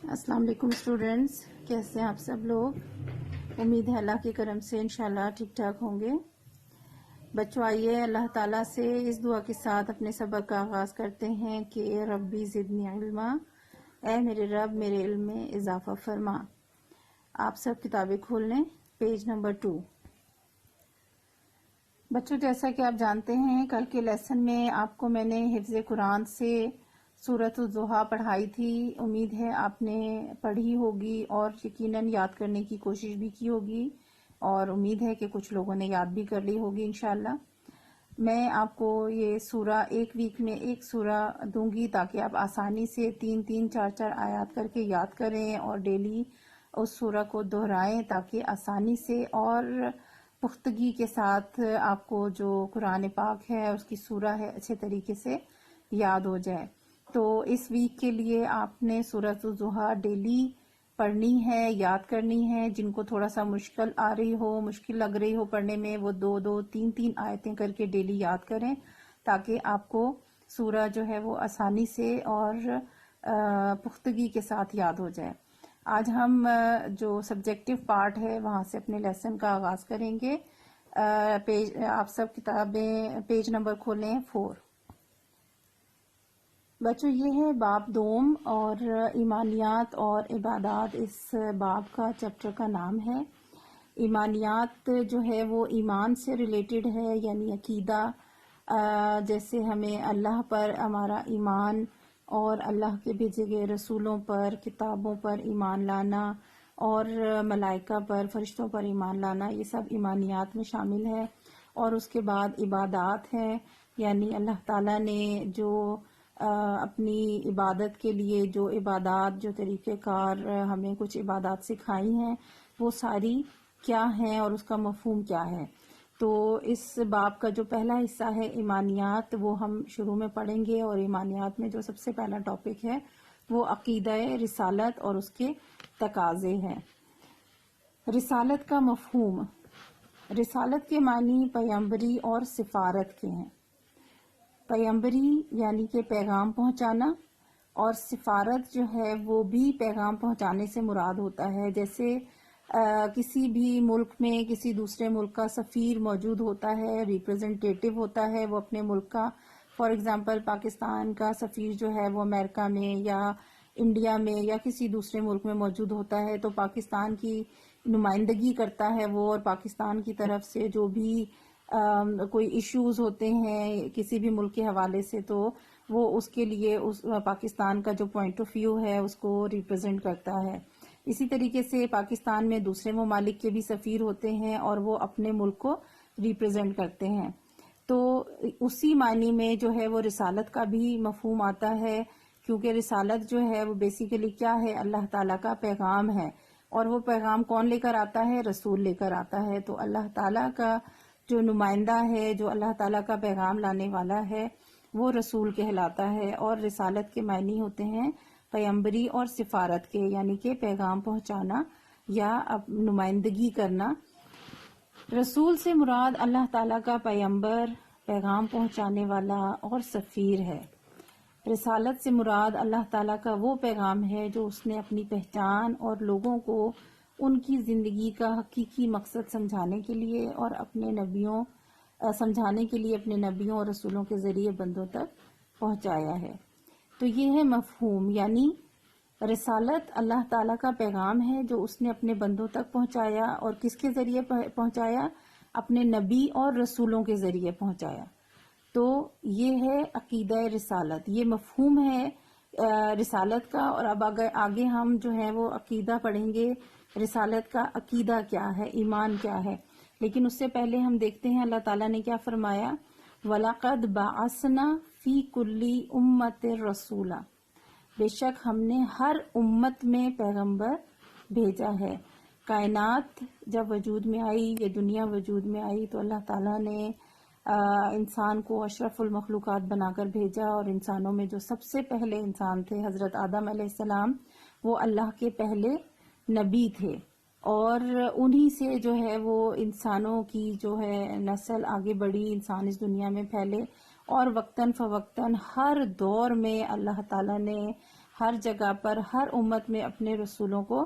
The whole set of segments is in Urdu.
السلام علیکم اسٹوڈینٹس، کیسے ہیں آپ سب لوگ؟ امید ہے اللہ کے کرم سے انشاءاللہ ٹھیک ٹھاک ہوں گے۔ بچوں آئیے اللہ تعالیٰ سے اس دعا کے ساتھ اپنے سبق کا آغاز کرتے ہیں کہ ربی زدنی علما، اے میرے رب میرے علم میں اضافہ فرما۔ آپ سب کتابیں کھول لیں، پیج نمبر 2۔ بچوں جیسا کہ آپ جانتے ہیں کل کے لیسن میں آپ کو میں نے حفظ قرآن سے سورۃ الضحیٰ پڑھائی تھی۔ امید ہے آپ نے پڑھی ہوگی اور یقیناً یاد کرنے کی کوشش بھی کی ہوگی، اور امید ہے کہ کچھ لوگوں نے یاد بھی کر لی ہوگی انشاءاللہ۔ میں آپ کو یہ سورہ ایک ویک میں ایک سورہ دوں گی تاکہ آپ آسانی سے 3 4 آیات کر کے یاد کریں اور ڈیلی اس سورہ کو دہرائیں تاکہ آسانی سے اور پختگی کے ساتھ آپ کو جو قرآن پاک ہے اس کی سورہ ہے اچھے طریقے سے یاد ہو جائے۔ تو اس ویک کے لیے آپ نے سورۃ الضحیٰ ڈیلی پڑھنی ہے، یاد کرنی ہے۔ جن کو تھوڑا سا مشکل آ رہی ہو، مشکل لگ رہی ہو پڑھنے میں، وہ 2 3 آیتیں کر کے ڈیلی یاد کریں تاکہ آپ کو سورہ جو ہے وہ آسانی سے اور پختگی کے ساتھ یاد ہو جائے۔ آج ہم جو سبجیکٹو پارٹ ہے وہاں سے اپنے لیسن کا آغاز کریں گے۔ آپ سب کتابیں پیج نمبر کھولیں 4۔ بچوں یہ ہے باب دوم اور ایمانیات اور عبادات، اس باب کا چیپٹر کا نام ہے۔ ایمانیات جو ہے وہ ایمان سے ریلیٹڈ ہے، یعنی عقیدہ، جیسے ہمیں اللہ پر ہمارا ایمان اور اللہ کے بھیجے گئے رسولوں پر، کتابوں پر ایمان لانا اور ملائکہ پر، فرشتوں پر ایمان لانا، یہ سب ایمانیات میں شامل ہے۔ اور اس کے بعد عبادات ہیں، یعنی اللہ تعالیٰ نے جو اپنی عبادت کے لیے جو عبادات، جو طریقہ کار ہمیں کچھ عبادات سکھائی ہیں وہ ساری کیا ہیں اور اس کا مفہوم کیا ہے۔ تو اس باب کا جو پہلا حصہ ہے ایمانیات، وہ ہم شروع میں پڑھیں گے، اور ایمانیات میں جو سب سے پہلا ٹاپک ہے وہ عقیدہ رسالت اور اس کے تقاضے ہیں۔ رسالت کا مفہوم، رسالت کے معنی پیغمبری اور سفارت کے ہیں۔ پیغمبری یعنی کہ پیغام پہنچانا، اور سفارت جو ہے وہ بھی پیغام پہنچانے سے مراد ہوتا ہے۔ جیسے کسی بھی ملک میں کسی دوسرے ملک کا سفیر موجود ہوتا ہے، ریپرزنٹیٹیو ہوتا ہے وہ اپنے ملک کا۔ فار ایگزامپل پاکستان کا سفیر جو ہے وہ امریکہ میں یا انڈیا میں یا کسی دوسرے ملک میں موجود ہوتا ہے، تو پاکستان کی نمائندگی کرتا ہے وہ، اور پاکستان کی طرف سے جو بھی کوئی ایشوز ہوتے ہیں کسی بھی ملک کے حوالے سے، تو وہ اس کے لیے اس پاکستان کا جو پوائنٹ آف ویو ہے اس کو ریپرزینٹ کرتا ہے۔ اسی طریقے سے پاکستان میں دوسرے ممالک کے بھی سفیر ہوتے ہیں اور وہ اپنے ملک کو ریپرزینٹ کرتے ہیں۔ تو اسی معنی میں جو ہے وہ رسالت کا بھی مفہوم آتا ہے، کیونکہ رسالت جو ہے وہ بیسیکلی کیا ہے، اللہ تعالیٰ کا پیغام ہے، اور وہ پیغام کون لے کر آتا ہے؟ رسول لے کر آتا ہے۔ تو اللہ تعالیٰ کا جو نمائندہ ہے، جو اللہ تعالیٰ کا پیغام لانے والا ہے، وہ رسول کہلاتا ہے۔ اور رسالت کے معنی ہوتے ہیں پیغمبری اور سفارت کے، یعنی کہ پیغام پہنچانا یا نمائندگی کرنا۔ رسول سے مراد اللہ تعالیٰ کا پیغمبر، پیغام پہنچانے والا اور سفیر ہے۔ رسالت سے مراد اللہ تعالیٰ کا وہ پیغام ہے جو اس نے اپنی پہچان اور لوگوں کو ان کی زندگی کا حقیقی مقصد سمجھانے کے لیے اور اپنے نبیوں اور رسولوں کے ذریعے بندوں تک پہنچایا ہے۔ تو یہ ہے مفہوم، یعنی رسالت اللہ تعالیٰ کا پیغام ہے جو اس نے اپنے بندوں تک پہنچایا، اور کس کے ذریعے پہنچایا؟ اپنے نبی اور رسولوں کے ذریعے پہنچایا۔ تو یہ ہے عقیدہ رسالت، یہ مفہوم ہے رسالت کا۔ اور اب آگے ہم جو ہے وہ عقیدہ پڑھیں گے، رسالت کا عقیدہ کیا ہے، ایمان کیا ہے۔ لیکن اس سے پہلے ہم دیکھتے ہیں اللہ تعالیٰ نے کیا فرمایا، وَلَقَدْ بَعَثْنَا فِي كُلِّ أُمَّةٍ رَسُولًا، بے شک ہم نے ہر امت میں پیغمبر بھیجا ہے۔ کائنات جب وجود میں آئی، یہ دنیا وجود میں آئی، تو اللہ تعالیٰ نے انسان کو اشرف المخلوقات بنا کر بھیجا، اور انسانوں میں جو سب سے پہلے انسان تھے حضرت آدم علیہ السلام، وہ اللہ کے پہلے نبی تھے، اور انہی سے جو ہے وہ انسانوں کی جو ہے نسل آگے بڑھی، انسان اس دنیا میں پھیلے، اور وقتاً فوقتاً ہر دور میں اللہ تعالیٰ نے ہر جگہ پر ہر امت میں اپنے رسولوں کو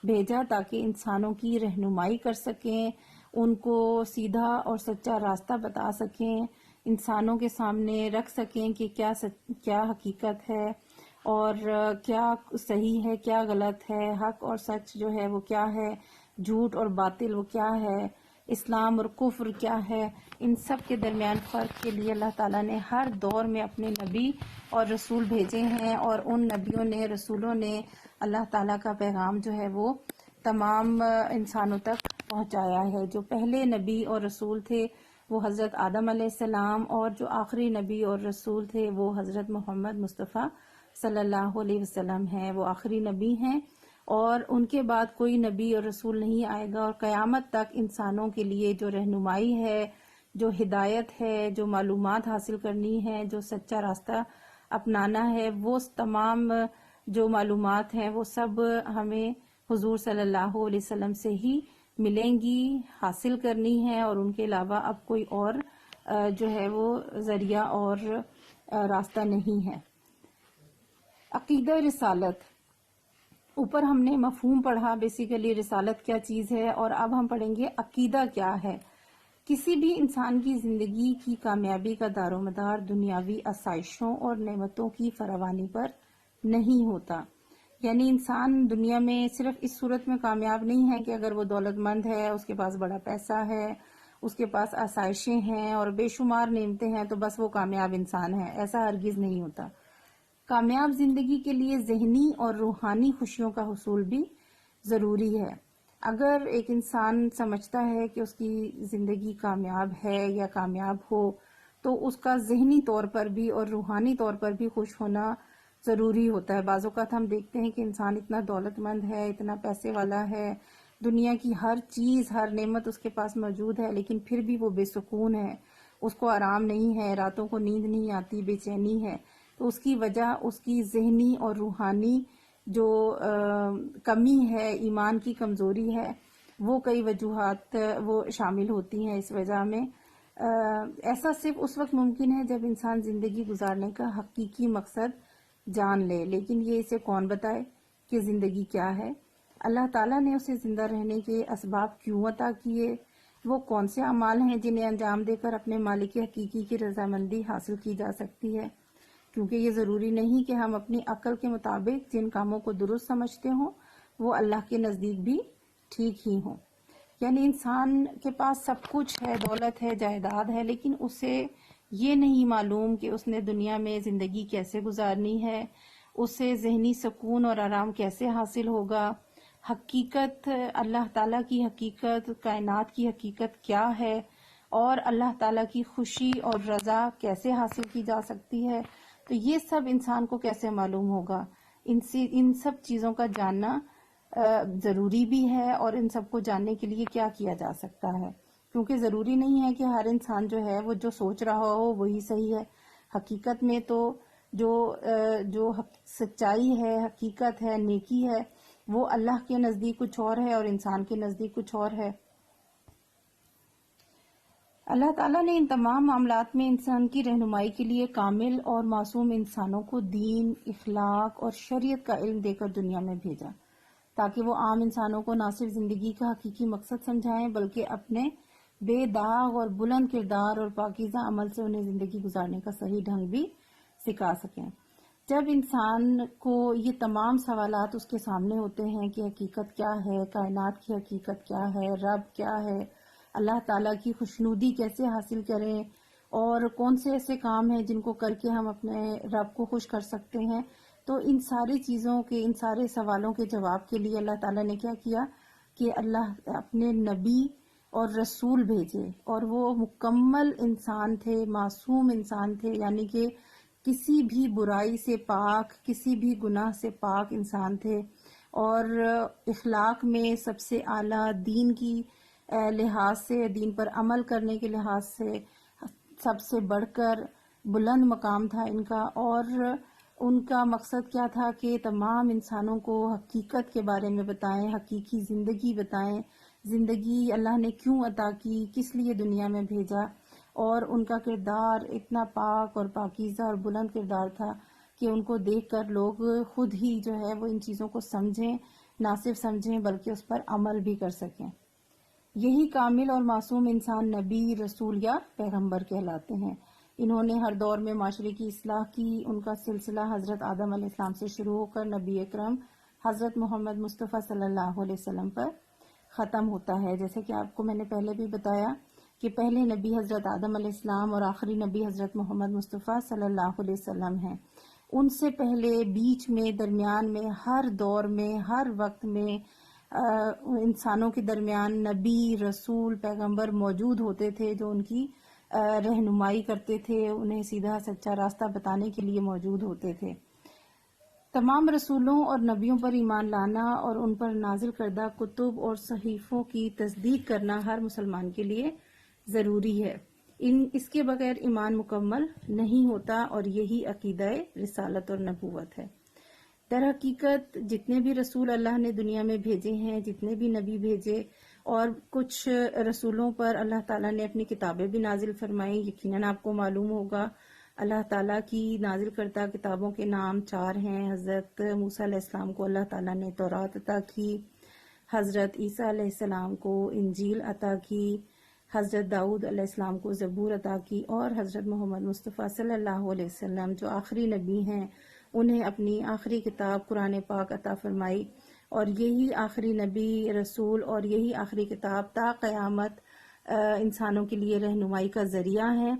بھیجا تاکہ انسانوں کی رہنمائی کر سکیں، ان کو سیدھا اور سچا راستہ بتا سکیں، انسانوں کے سامنے رکھ سکیں کہ کیا حقیقت ہے اور کیا صحیح ہے، کیا غلط ہے، حق اور سچ جو ہے وہ کیا ہے، جھوٹ اور باطل وہ کیا ہے، اسلام اور کفر کیا ہے۔ ان سب کے درمیان فرق کے لیے اللہ تعالیٰ نے ہر دور میں اپنے نبی اور رسول بھیجے ہیں، اور ان نبیوں نے، رسولوں نے اللہ تعالیٰ کا پیغام جو ہے وہ تمام انسانوں تک پہنچایا ہے۔ جو پہلے نبی اور رسول تھے وہ حضرت آدم علیہ السلام، اور جو آخری نبی اور رسول تھے وہ حضرت محمد مصطفیٰ صلی اللہ علیہ وسلم ہیں، وہ آخری نبی ہیں، اور ان کے بعد کوئی نبی اور رسول نہیں آئے گا، اور قیامت تک انسانوں کے لیے جو رہنمائی ہے، جو ہدایت ہے، جو معلومات حاصل کرنی ہے، جو سچا راستہ اپنانا ہے، وہ تمام جو معلومات ہیں وہ سب ہمیں حضور صلی اللہ علیہ وسلم سے ہی ملیں گی، حاصل کرنی ہے، اور ان کے علاوہ اب کوئی اور جو ہے وہ ذریعہ اور راستہ نہیں ہے۔ عقیدہ رسالت، اوپر ہم نے مفہوم پڑھا بیسیکلی رسالت کیا چیز ہے، اور اب ہم پڑھیں گے عقیدہ کیا ہے۔ کسی بھی انسان کی زندگی کی کامیابی کا دار و مدار دنیاوی آسائشوں اور نعمتوں کی فراوانی پر نہیں ہوتا، یعنی انسان دنیا میں صرف اس صورت میں کامیاب نہیں ہے کہ اگر وہ دولت مند ہے، اس کے پاس بڑا پیسہ ہے، اس کے پاس آسائشیں ہیں اور بے شمار نعمتیں ہیں تو بس وہ کامیاب انسان ہے، ایسا ہرگز نہیں ہوتا۔ کامیاب زندگی کے لیے ذہنی اور روحانی خوشیوں کا حصول بھی ضروری ہے۔ اگر ایک انسان سمجھتا ہے کہ اس کی زندگی کامیاب ہے یا کامیاب ہو تو اس کا ذہنی طور پر بھی اور روحانی طور پر بھی خوش ہونا ضروری ہوتا ہے۔ بعض اوقات ہم دیکھتے ہیں کہ انسان اتنا دولت مند ہے، اتنا پیسے والا ہے، دنیا کی ہر چیز، ہر نعمت اس کے پاس موجود ہے، لیکن پھر بھی وہ بے سکون ہے، اس کو آرام نہیں ہے، راتوں کو نیند نہیں آتی، بے چینی ہے۔ تو اس کی وجہ اس کی ذہنی اور روحانی جو کمی ہے، ایمان کی کمزوری ہے، وہ کئی وجوہات وہ شامل ہوتی ہیں اس وجہ میں۔ ایسا صرف اس وقت ممکن ہے جب انسان زندگی گزارنے کا حقیقی مقصد جان لے، لیکن یہ اسے کون بتائے کہ زندگی کیا ہے؟ اللہ تعالیٰ نے اسے زندہ رہنے کے اسباب کیوں عطا کیے؟ وہ کون سے اعمال ہیں جنہیں انجام دے کر اپنے مالک حقیقی کی رضامندی حاصل کی جا سکتی ہے؟ کیونکہ یہ ضروری نہیں کہ ہم اپنی عقل کے مطابق جن کاموں کو درست سمجھتے ہوں وہ اللہ کے نزدیک بھی ٹھیک ہی ہوں۔ یعنی انسان کے پاس سب کچھ ہے، دولت ہے، جائیداد ہے، لیکن اسے یہ نہیں معلوم کہ اس نے دنیا میں زندگی کیسے گزارنی ہے، اسے ذہنی سکون اور آرام کیسے حاصل ہوگا، حقیقت، اللہ تعالیٰ کی حقیقت، کائنات کی حقیقت کیا ہے، اور اللہ تعالیٰ کی خوشی اور رضا کیسے حاصل کی جا سکتی ہے۔ تو یہ سب انسان کو کیسے معلوم ہوگا؟ ان سب چیزوں کا جاننا ضروری بھی ہے، اور ان سب کو جاننے کے لیے کیا کیا جا سکتا ہے؟ کیونکہ ضروری نہیں ہے کہ ہر انسان جو ہے وہ جو سوچ رہا ہو وہی صحیح ہے۔ حقیقت میں تو جو سچائی ہے، حقیقت ہے، نیکی ہے، وہ اللہ کے نزدیک کچھ اور ہے اور انسان کے نزدیک کچھ اور ہے۔ اللہ تعالیٰ نے ان تمام معاملات میں انسان کی رہنمائی کے لیے کامل اور معصوم انسانوں کو دین، اخلاق اور شریعت کا علم دے کر دنیا میں بھیجا، تاکہ وہ عام انسانوں کو نہ صرف زندگی کا حقیقی مقصد سمجھائیں بلکہ اپنے بے داغ اور بلند کردار اور پاکیزہ عمل سے انہیں زندگی گزارنے کا صحیح ڈھنگ بھی سکھا سکیں۔ جب انسان کو یہ تمام سوالات اس کے سامنے ہوتے ہیں کہ حقیقت کیا ہے، کائنات کی حقیقت کیا ہے، رب کیا ہے، اللہ تعالیٰ کی خوشنودی کیسے حاصل کریں، اور کون سے ایسے کام ہیں جن کو کر کے ہم اپنے رب کو خوش کر سکتے ہیں، تو ان ساری چیزوں کے، ان سارے سوالوں کے جواب کے لیے اللہ تعالیٰ نے کیا کیا کہ اللہ اپنے نبی اور رسول بھیجے، اور وہ مکمل انسان تھے، معصوم انسان تھے، یعنی کہ کسی بھی برائی سے پاک، کسی بھی گناہ سے پاک انسان تھے، اور اخلاق میں سب سے اعلیٰ، دین کی لحاظ سے، دین پر عمل کرنے کے لحاظ سے سب سے بڑھ کر بلند مقام تھا ان کا، اور ان کا مقصد کیا تھا کہ تمام انسانوں کو حقیقت کے بارے میں بتائیں، حقیقی زندگی بتائیں، زندگی اللہ نے کیوں عطا کی، کس لیے دنیا میں بھیجا، اور ان کا کردار اتنا پاک اور پاکیزہ اور بلند کردار تھا کہ ان کو دیکھ کر لوگ خود ہی جو ہے وہ ان چیزوں کو سمجھیں، نہ صرف سمجھیں بلکہ اس پر عمل بھی کر سکیں۔ یہی کامل اور معصوم انسان نبی، رسول یا پیغمبر کہلاتے ہیں۔ انہوں نے ہر دور میں معاشرے کی اصلاح کی۔ ان کا سلسلہ حضرت آدم علیہ السلام سے شروع ہو کر نبی اکرم حضرت محمد مصطفیٰ صلی اللہ علیہ وسلم پر ختم ہوتا ہے۔ جیسے کہ آپ کو میں نے پہلے بھی بتایا کہ پہلے نبی حضرت آدم علیہ السلام اور آخری نبی حضرت محمد مصطفیٰ صلی اللہ علیہ وسلم ہیں۔ ان سے پہلے، بیچ میں، درمیان میں، ہر دور میں، ہر وقت میں انسانوں کے درمیان نبی، رسول، پیغمبر موجود ہوتے تھے جو ان کی رہنمائی کرتے تھے، انہیں سیدھا سچا راستہ بتانے کے لیے موجود ہوتے تھے۔ تمام رسولوں اور نبیوں پر ایمان لانا اور ان پر نازل کردہ کتب اور صحیفوں کی تصدیق کرنا ہر مسلمان کے لیے ضروری ہے۔ اس کے بغیر ایمان مکمل نہیں ہوتا، اور یہی عقیدہ رسالت اور نبوت ہے۔ در حقیقت جتنے بھی رسول اللہ نے دنیا میں بھیجے ہیں، جتنے بھی نبی بھیجے، اور کچھ رسولوں پر اللہ تعالیٰ نے اپنی کتابیں بھی نازل فرمائیں۔ یقیناً آپ کو معلوم ہوگا اللہ تعالیٰ کی نازل کردہ کتابوں کے نام 4 ہیں۔ حضرت موسیٰ علیہ السلام کو اللہ تعالیٰ نے تورات عطا کی، حضرت عیسیٰ علیہ السلام کو انجیل عطا کی، حضرت داؤد علیہ السلام کو زبور عطا کی، اور حضرت محمد مصطفیٰ صلی اللہ علیہ وسلم جو آخری نبی ہیں انہیں اپنی آخری کتاب قرآن پاک عطا فرمائی۔ اور یہی آخری نبی، رسول اور یہی آخری کتاب تا قیامت انسانوں کے لیے رہنمائی کا ذریعہ ہے۔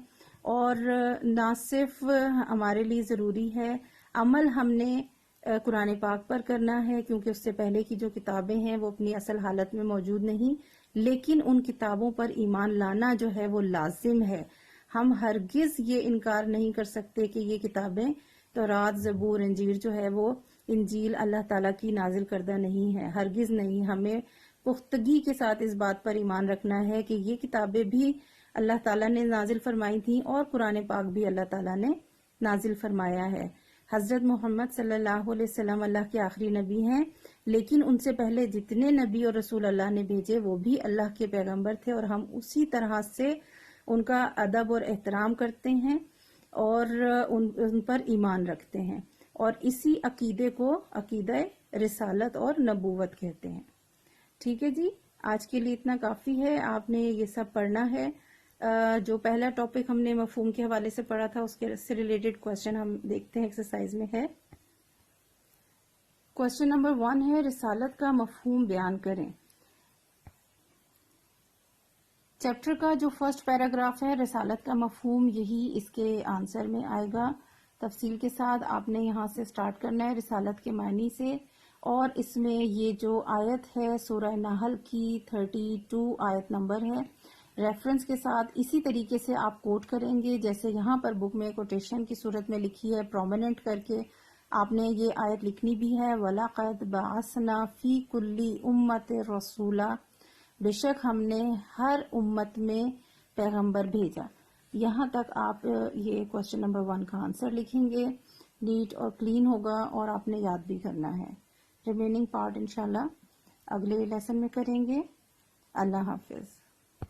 اور نہ صرف ہمارے لیے ضروری ہے، عمل ہم نے قرآن پاک پر کرنا ہے، کیونکہ اس سے پہلے کی جو کتابیں ہیں وہ اپنی اصل حالت میں موجود نہیں، لیکن ان کتابوں پر ایمان لانا جو ہے وہ لازم ہے۔ ہم ہرگز یہ انکار نہیں کر سکتے کہ یہ کتابیں تورات، زبور، انجیل جو ہے وہ انجیل اللہ تعالیٰ کی نازل کردہ نہیں ہے، ہرگز نہیں۔ ہمیں پختگی کے ساتھ اس بات پر ایمان رکھنا ہے کہ یہ کتابیں بھی اللہ تعالیٰ نے نازل فرمائی تھیں، اور قرآن پاک بھی اللہ تعالیٰ نے نازل فرمایا ہے۔ حضرت محمد صلی اللہ علیہ وسلم اللہ کے آخری نبی ہیں، لیکن ان سے پہلے جتنے نبی اور رسول اللہ نے بھیجے وہ بھی اللہ کے پیغمبر تھے، اور ہم اسی طرح سے ان کا ادب اور احترام کرتے ہیں اور ان پر ایمان رکھتے ہیں، اور اسی عقیدے کو عقیدہ رسالت اور نبوت کہتے ہیں۔ ٹھیک ہے جی، آج کے لیے اتنا کافی ہے۔ آپ نے یہ سب پڑھنا ہے۔ جو پہلا ٹاپک ہم نے مفہوم کے حوالے سے پڑھا تھا اس کے سے ریلیٹڈ کوشچن ہم دیکھتے ہیں، ایکسرسائز میں ہے۔ کوشچن نمبر 1 ہے، رسالت کا مفہوم بیان کریں۔ چیپٹر کا جو فرسٹ پیراگراف ہے، رسالت کا مفہوم، یہی اس کے آنسر میں آئے گا۔ تفصیل کے ساتھ آپ نے یہاں سے سٹارٹ کرنا ہے رسالت کے معنی سے، اور اس میں یہ جو آیت ہے سورہ نحل کی 32 آیت نمبر ہے، ریفرنس کے ساتھ اسی طریقے سے آپ کوٹ کریں گے جیسے یہاں پر بک میں کوٹیشن کی صورت میں لکھی ہے، پرومیننٹ کر کے آپ نے یہ آیت لکھنی بھی ہے۔ وَلَقَدْ بَعَثْنَا فِي كُلِّ أُمَّةٍ رَسُولًا، بے شک ہم نے ہر امت میں پیغمبر بھیجا۔ یہاں تک آپ یہ کوشچن نمبر 1 کا آنسر لکھیں گے، نیٹ اور کلین ہوگا، اور آپ نے یاد بھی کرنا ہے۔ ریمیننگ پارٹ انشاءاللہ اگلے لیسن میں کریں گے۔ اللہ حافظ۔